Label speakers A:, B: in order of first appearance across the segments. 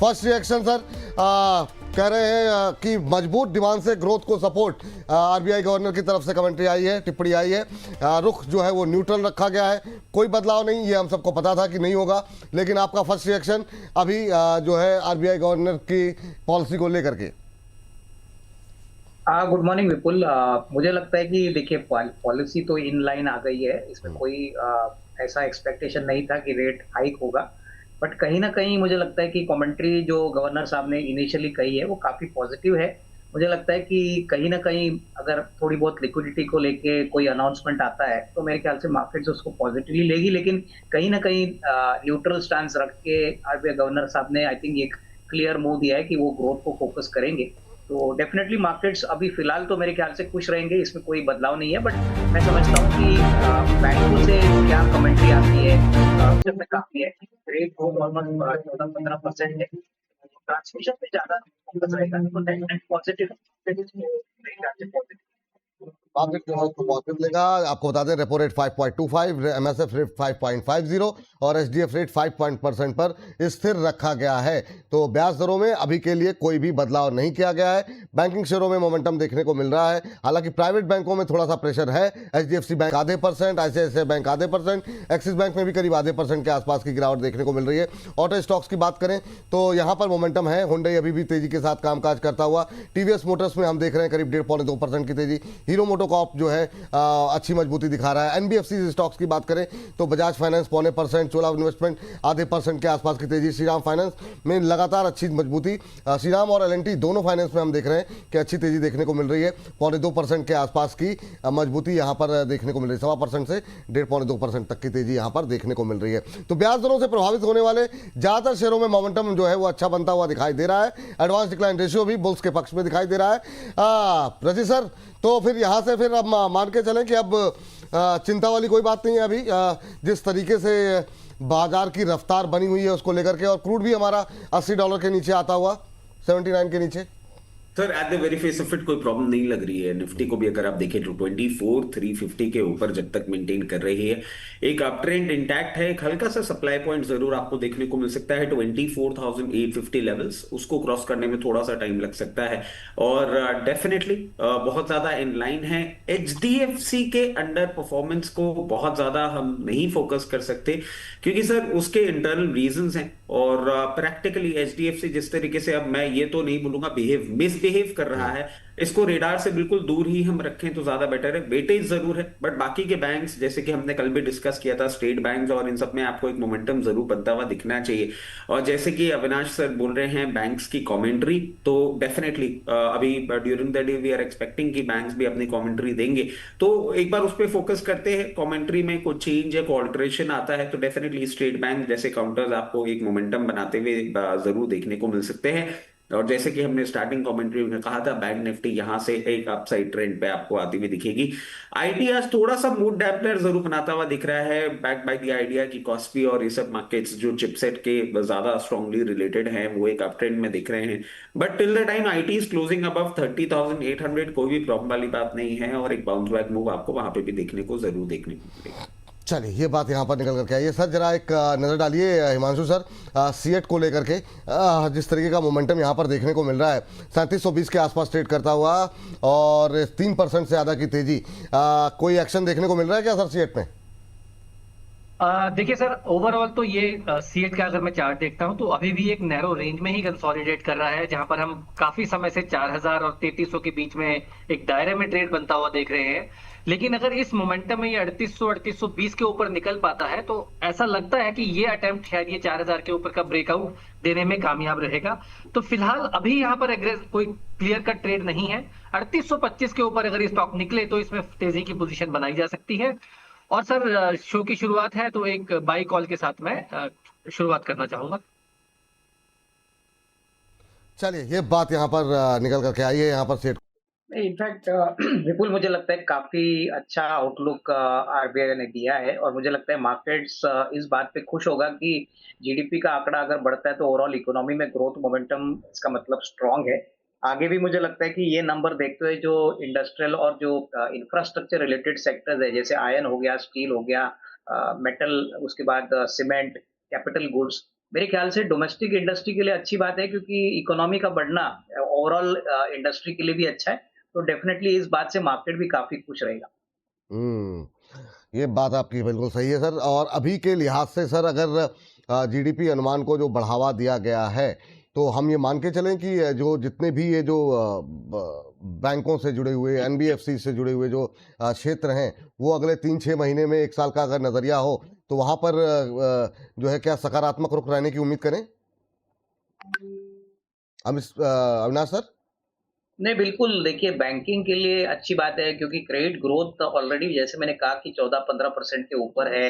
A: First reaction sir, कह रहे हैं कि मजबूत डिमांड से ग्रोथ को सपोर्ट। आरबीआई गवर्नर की तरफ से कमेंट्री आई है, टिप्पणी आई है। रुख जो है वो न्यूट्रल रखा गया है, कोई बदलाव नहीं। ये हम सबको पता था कि नहीं होगा, लेकिन आपका फर्स्ट रिएक्शन अभी जो है आरबीआई गवर्नर की पॉलिसी को लेकर के।
B: गुड मॉर्निंग विपुल। मुझे लगता है कि देखिए पॉलिसी तो इन लाइन आ गई है, इसमें कोई ऐसा एक्सपेक्टेशन नहीं था कि रेट हाइक होगा। बट कहीं ना कहीं मुझे लगता है कि कमेंट्री जो गवर्नर साहब ने इनिशियली कही है वो काफी पॉजिटिव है। मुझे लगता है कि कहीं ना कहीं अगर थोड़ी बहुत लिक्विडिटी को लेके कोई अनाउंसमेंट आता है तो मेरे ख्याल से मार्केट्स उसको पॉजिटिवली लेगी, लेकिन कहीं ना कहीं न्यूट्रल स्टांस रख के आरबीआई गवर्नर साहब ने आई थिंक एक क्लियर मूव दिया है कि वो ग्रोथ को फोकस करेंगे। तो डेफिनेटली मार्केट्स अभी फिलहाल तो मेरे ख्याल से खुश रहेंगे, इसमें कोई बदलाव नहीं है। बट मैं समझता हूँ कि बैंकों से क्या कमेंट्री आती है उसमें काफी है। रेट हो ऑलमोस्ट 14-15% है, ट्रांसमिशन पे ज्यादा फोकस रहेगा तो नेट पॉजिटिव
A: मार्केट जो है उसको पॉजिटिव लेगा। आपको बता दें रेपो रेट 5.25, एमएसएफ रेट 5.50 और एसडीएफ रेट 5% पर स्थिर रखा गया है। तो ब्याज दरों में अभी के लिए कोई भी बदलाव नहीं किया गया है। बैंकिंग शेयरों में मोमेंटम देखने को मिल रहा है, हालांकि प्राइवेट बैंकों में थोड़ा सा प्रेशर है। एचडीएफसी बैंक आधे %, आईसीआईसीआई बैंक आधे %, एक्सिस बैंक में भी करीब आधे % के आसपास की गिरावट देखने को मिल रही है। ऑटो स्टॉक्स की बात करें तो यहाँ पर मोमेंटम है। हुंडई अभी भी तेजी के साथ कामकाज करता हुआ। टीवीएस मोटर्स में हम देख रहे हैं करीब 1.5-2% की तेजी। हीरो मोटोकॉर्प जो है अच्छी मजबूती दिखा रहा है। एनबीएफसी स्टॉक्स की बात करें तो बजाज फाइनेंस 0.25%, चोला इन्वेस्टमेंट आधे % के आसपास की तेजी। श्रीराम फाइनेंस में लगातार अच्छी मजबूती। श्रीराम और एलएनटी दोनों फाइनेंस में हम देख रहे हैं कि अच्छी तेजी देखने को मिल रही है। 0.25% के आसपास की मजबूती यहाँ पर देखने को मिल रही है। 1.25% से 1.5-2% तक की तेजी यहाँ पर देखने को मिल रही है। तो ब्याज दरों से प्रभावित होने वाले ज्यादातर शेयरों में मोमेंटम जो है वो अच्छा बनता हुआ दिखाई दे रहा है। एडवांस डिक्लाइन रेशियो भी बुल्स के पक्ष में दिखाई दे रहा है। रजी सर, तो फिर यहाँ से फिर अब मान के चलें कि अब चिंता वाली कोई बात नहीं है अभी, जिस तरीके से बाजार की रफ्तार बनी हुई है उसको लेकर के, और क्रूड भी हमारा $80 के नीचे आता हुआ, 79 के नीचे।
C: Sir at the very face of it कोई प्रॉब्लम नहीं लग रही है। निफ्टी को भी अगर आप देखें तो 24,350 के ऊपर जब तक मेंटेन कर रही है, एक अप ट्रेंड इंटैक्ट है। एक हल्का सा सप्लाई पॉइंट जरूर आपको देखने को मिल सकता है 24,850 लेवल्स, उसको क्रॉस करने में थोड़ा सा टाइम लग सकता है। और डेफिनेटली बहुत ज्यादा इन लाइन है। एचडीएफसी के अंडर परफॉर्मेंस को बहुत ज्यादा हम नहीं फोकस कर सकते, क्योंकि सर उसके इंटरनल रीजंस हैं। और प्रैक्टिकली एचडीएफसी जिस तरीके से, अब मैं ये तो नहीं बोलूंगा मिसबिहेव कर रहा है, इसको रेडार से बिल्कुल दूर ही हम रखें तो ज्यादा बेटर है। वेटेज जरूर है, बट बाकी के बैंक्स जैसे कि हमने कल भी डिस्कस किया था, स्टेट बैंक्स और इन सब में आपको एक मोमेंटम जरूर बनता हुआ दिखना चाहिए। और जैसे कि अविनाश सर बोल रहे हैं बैंक्स की कमेंट्री, तो डेफिनेटली अभी during the day we are expecting कि बैंक्स भी अपनी कमेंट्री देंगे। तो एक बार उस पर फोकस करते हैं। कमेंट्री में कुछ चेंज या ऑल्टरेशन आता है तो डेफिनेटली स्टेट बैंक जैसे काउंटर्स आपको एक मोमेंटम बनाते हुए जरूर देखने को मिल सकते हैं। और जैसे कि हमने स्टार्टिंग कमेंट्री में कहा था, बैंक निफ्टी यहां से एक अपसाइड ट्रेंड पे आपको आती हुई दिखेगी। आईटी आज थोड़ा सा मूड डैम्पनर जरूर बनाता हुआ दिख रहा है, बैक बाय द आइडिया कि कॉस्पी और ये सब मार्केट्स जो चिपसेट के ज्यादा स्ट्रांगली रिलेटेड हैं वो एक अप ट्रेंड में दिख रहे हैं। But till the time IT is closing above 30,800 कोई भी प्रॉब्लम वाली बात नहीं है, और एक बाउंस बैक मूव आपको वहां पे भी देखने को जरूर देखने को मिलेगा।
A: चलिए ये बात यहाँ पर निकल करके आइए सर, जरा एक नज़र डालिए हिमांशु सर, सीएट को लेकर के जिस तरीके का मोमेंटम यहाँ पर देखने को मिल रहा है, 3720 के आसपास ट्रेड करता हुआ और 3% से ज़्यादा की तेजी। कोई एक्शन देखने को मिल रहा है क्या सर सीएट में?
D: देखिए सर, ओवरऑल तो ये सीएट का अगर मैं चार्ट देखता हूं तो अभी भी एक नैरो रेंज में ही कंसोलिडेट कर रहा है, जहां पर हम काफी समय से 4000 और 3300 के बीच में एक दायरे में ट्रेड बनता हुआ देख रहे हैं। लेकिन अगर इस मोमेंटम में ये 3800-3820 के ऊपर निकल पाता है तो ऐसा लगता है कि ये अटेम्प्ट शायद ये 4000 के ऊपर का ब्रेकआउट देने में कामयाब रहेगा। तो फिलहाल अभी यहाँ पर कोई क्लियर कट ट्रेड नहीं है। 3825 के ऊपर अगर ये स्टॉक निकले तो इसमें तेजी की पोजीशन बनाई जा सकती है। और सर, शो की शुरुआत है तो एक बाई कॉल के साथ मैं शुरुआत करना चाहूंगा।
A: चलिए ये बात यहाँ पर निकल करके आई है यहाँ पर सेट।
B: इनफैक्ट विपुल मुझे लगता है काफी अच्छा आउटलुक आरबीआई ने दिया है, और मुझे लगता है मार्केट्स इस बात पे खुश होगा कि जीडीपी का आंकड़ा अगर बढ़ता है तो ओवरऑल इकोनॉमी में ग्रोथ मोमेंटम इसका मतलब स्ट्रांग है। आगे भी मुझे लगता है कि ये नंबर देखते हुए जो इंडस्ट्रियल और जो इंफ्रास्ट्रक्चर रिलेटेड सेक्टर्स है, जैसे आयरन हो गया, स्टील हो गया, मेटल, उसके बाद सीमेंट, कैपिटल गुड्स, मेरे ख्याल से डोमेस्टिक इंडस्ट्री के लिए अच्छी बात है, क्योंकि इकोनॉमी का बढ़ना ओवरऑल इंडस्ट्री के लिए भी अच्छा है। तो डेफिनेटली इस बात से मार्केट भी काफी खुश रहेगा।
A: ये बात आपकी बिल्कुल सही है सर। और अभी के लिहाज से सर, अगर जीडीपी अनुमान को जो बढ़ावा दिया गया है, तो हम ये मान के चलें कि जो जितने भी ये जो बैंकों से जुड़े हुए, एनबीएफसी से जुड़े हुए जो क्षेत्र हैं, वो अगले 3-6 महीने में 1 साल का अगर नज़रिया हो, तो वहाँ पर जो है क्या सकारात्मक रुख रहने की उम्मीद करें? अविनाश सर?
B: नहीं, बिल्कुल देखिए, बैंकिंग के लिए अच्छी बात है, क्योंकि क्रेडिट ग्रोथ ऑलरेडी जैसे मैंने कहा कि 14-15% के ऊपर है।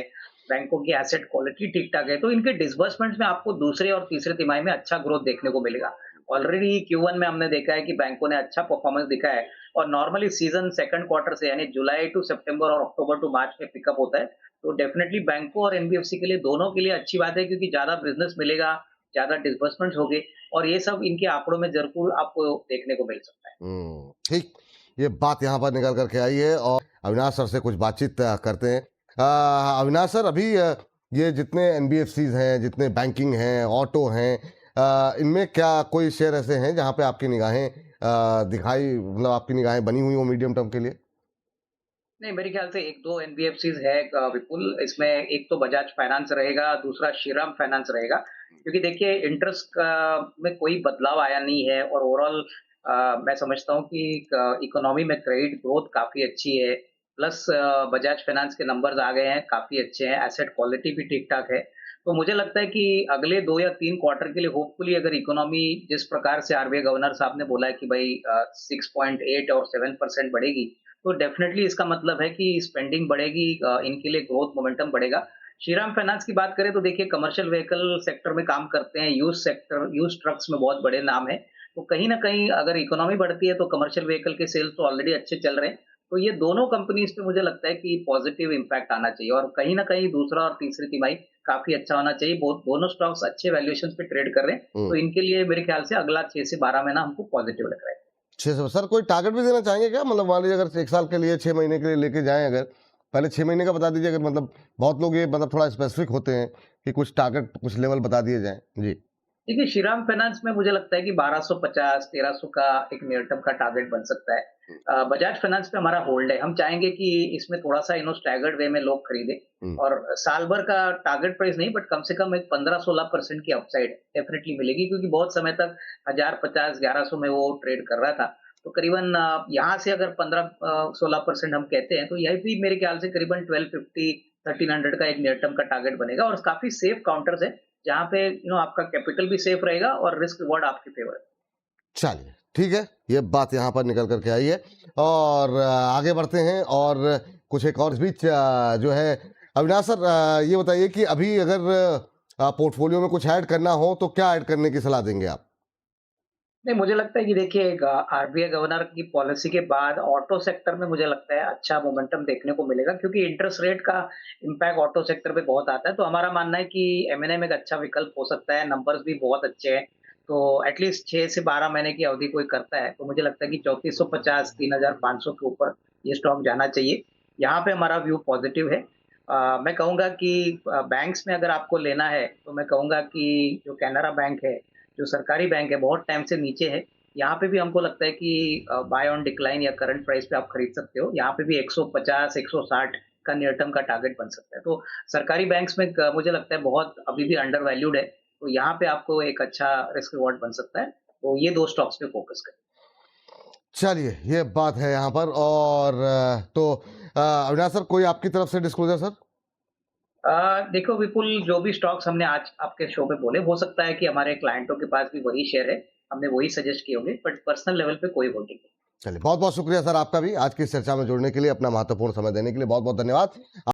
B: बैंकों की एसेट क्वालिटी ठीक-ठाक है, तो इनके डिसबर्समेंट्स में आपको दूसरे और तीसरे तिमाही में अच्छा ग्रोथ देखने को मिलेगा। ऑलरेडी Q1 में हमने देखा है कि बैंकों ने अच्छा परफॉर्मेंस दिखाया है, और नॉर्मली सीजन सेकंड क्वार्टर से यानी जुलाई टू सितंबर और अक्टूबर टू मार्च में पिकअप होता है। तो डेफिनिटली बैंकों और एनबीएफसी के लिए, दोनों के लिए अच्छी बात है, क्योंकि ज़्यादा बिज़नेस मिलेगा, ज़्यादा डिसबर्समेंट्स होंगे, और ये सब इनके आंकड़ों में ज़रूर आपको देखने को मिल सकता है।
A: ठीक। ये बात यहाँ पर निकल कर के आई है, और अविनाश सर से कुछ बातचीत करते हैं। अविनाश सर, अभी ये जितने एनबीएफसीज हैं, जितने बैंकिंग हैं, ऑटो हैं, इनमें क्या कोई शेयर ऐसे हैं जहाँ पे आपकी निगाहें मतलब आपकी निगाहें बनी हुई हो मीडियम टर्म के लिए?
B: नहीं, मेरे ख्याल से 1-2 एनबीएफसीज है विपुल। इसमें एक तो बजाज फाइनेंस रहेगा, दूसरा श्रीराम फाइनेंस रहेगा। क्योंकि देखिए, इंटरेस्ट का में कोई बदलाव आया नहीं है, और ओवरऑल मैं समझता हूँ कि इकोनॉमी में क्रेडिट ग्रोथ काफ़ी अच्छी है। प्लस बजाज फाइनेंस के नंबर्स आ गए हैं, काफ़ी अच्छे हैं, एसेट क्वालिटी भी ठीक-ठाक है। तो मुझे लगता है कि अगले 2 या 3 क्वार्टर के लिए होपफुली, अगर इकोनॉमी जिस प्रकार से आरबीआई गवर्नर साहब ने बोला है कि भाई 6.8 और 7% बढ़ेगी, तो डेफिनेटली इसका मतलब है कि स्पेंडिंग बढ़ेगी, इनके लिए ग्रोथ मोमेंटम बढ़ेगा। श्रीराम फाइनेंस की बात करें तो देखिए, कमर्शियल व्हीकल सेक्टर में काम करते हैं, यूज्ड ट्रक्स में बहुत बड़े नाम हैं। तो कहीं न कहीं अगर इकोनॉमी बढ़ती है, तो कमर्शियल व्हीकल के सेल्स तो ऑलरेडी अच्छे चल रहे हैं। तो ये दोनों कंपनीज़ पे मुझे लगता है कि पॉजिटिव इम्पैक्ट आना चाहिए, और कहीं न कहीं दूसरा और तीसरी तिमाही काफ़ी अच्छा होना चाहिए। दोनों स्टॉक्स अच्छे वैल्यूएशंस पे ट्रेड कर रहे हैं, तो इनके लिए मेरे ख्याल से अगला 6 से 12 महीना हमको पॉजिटिव लग रहा है।
A: 6 से सर, कोई टारगेट भी देना चाहेंगे क्या? मतलब मान लीजिए अगर 1 साल के लिए, 6 महीने के लिए लेके जाएँ अगर, पहले 6 महीने का बता दीजिए अगर, मतलब बहुत लोग ये मतलब थोड़ा स्पेसिफिक होते हैं कि कुछ टारगेट, कुछ लेवल बता दिए जाएँ। जी।
B: देखिए, श्रीराम फाइनेंस में मुझे लगता है कि 1250-1300 का एक नियर टर्म का टारगेट बन सकता है। बजाज फाइनेंस पे हमारा होल्ड है। हम चाहेंगे कि इसमें थोड़ा-सा स्टैगर्ड वे में लोग खरीदें, और साल भर का टारगेट प्राइस नहीं, बट कम से कम एक 15-16% की अपसाइड डेफिनिटली मिलेगी, क्योंकि बहुत समय तक 1050-1100 में वो ट्रेड कर रहा था। तो करीबन यहाँ से अगर 15-16% हम कहते हैं, तो यह भी मेरे ख्याल से करीबन 1250-1300 का एक नियर टर्म का टारगेट बनेगा, और काफ़ी सेफ काउंटर्स है, जहाँ पे आपका कैपिटल भी सेफ रहेगा और रिस्क रिवॉर्ड आपके फेवर है।
A: चलिए, ठीक है। ये बात यहाँ पर निकल कर के आई है, और आगे बढ़ते हैं, और कुछ एक और इस बीच जो है अविनाश सर, ये बताइए कि अभी अगर पोर्टफोलियो में कुछ ऐड करना हो, तो क्या ऐड करने की सलाह देंगे आप?
B: नहीं, मुझे लगता है कि देखिए, आरबीआई गवर्नर की पॉलिसी के बाद ऑटो सेक्टर में मुझे लगता है अच्छा मोमेंटम देखने को मिलेगा, क्योंकि इंटरेस्ट रेट का इम्पैक्ट ऑटो सेक्टर पे बहुत आता है। तो हमारा मानना है कि एमएनए में एक अच्छा विकल्प हो सकता है, नंबर्स भी बहुत अच्छे हैं। तो एटलीस्ट 6 से 12 महीने की अवधि कोई करता है, तो मुझे लगता है कि 3450, 3500 के ऊपर ये स्टॉक जाना चाहिए। यहाँ पे हमारा व्यू पॉजिटिव है। मैं कहूँगा कि बैंक्स में अगर आपको लेना है, तो मैं कहूँगा कि जो कैनरा बैंक है, जो सरकारी बैंक है, बहुत टाइम से नीचे है। यहाँ पे भी हमको लगता है कि बाय ऑन डिक्लाइन या करंट प्राइस पे आप खरीद सकते हो। यहाँ पे भी 150, 160 का नियर टर्म का टारगेट बन सकता है। तो सरकारी बैंक्स में मुझे लगता है बहुत अभी भी अंडर वैल्यूड है। तो यहाँ पे आपको एक अच्छा रिस्क रिवॉर्ड बन सकता है। तो ये 2 स्टॉक्स पे फोकस करें।
A: चलिए, ये बात है यहाँ पर। और तो अविनाश सर, कोई आपकी तरफ से डिस्क्लोजर सर?
B: देखो विपुल, जो भी स्टॉक्स हमने आज आपके शो पे बोले, हो सकता है कि हमारे क्लाइंटों के पास भी वही शेयर है, हमने वही सजेस्ट किए होंगे, बट पर्सनल लेवल पे कोई होल्डिंग नहीं।
A: चलिए, बहुत बहुत शुक्रिया सर आपका भी आज की इस चर्चा में जुड़ने के लिए, अपना महत्वपूर्ण समय देने के लिए बहुत बहुत धन्यवाद।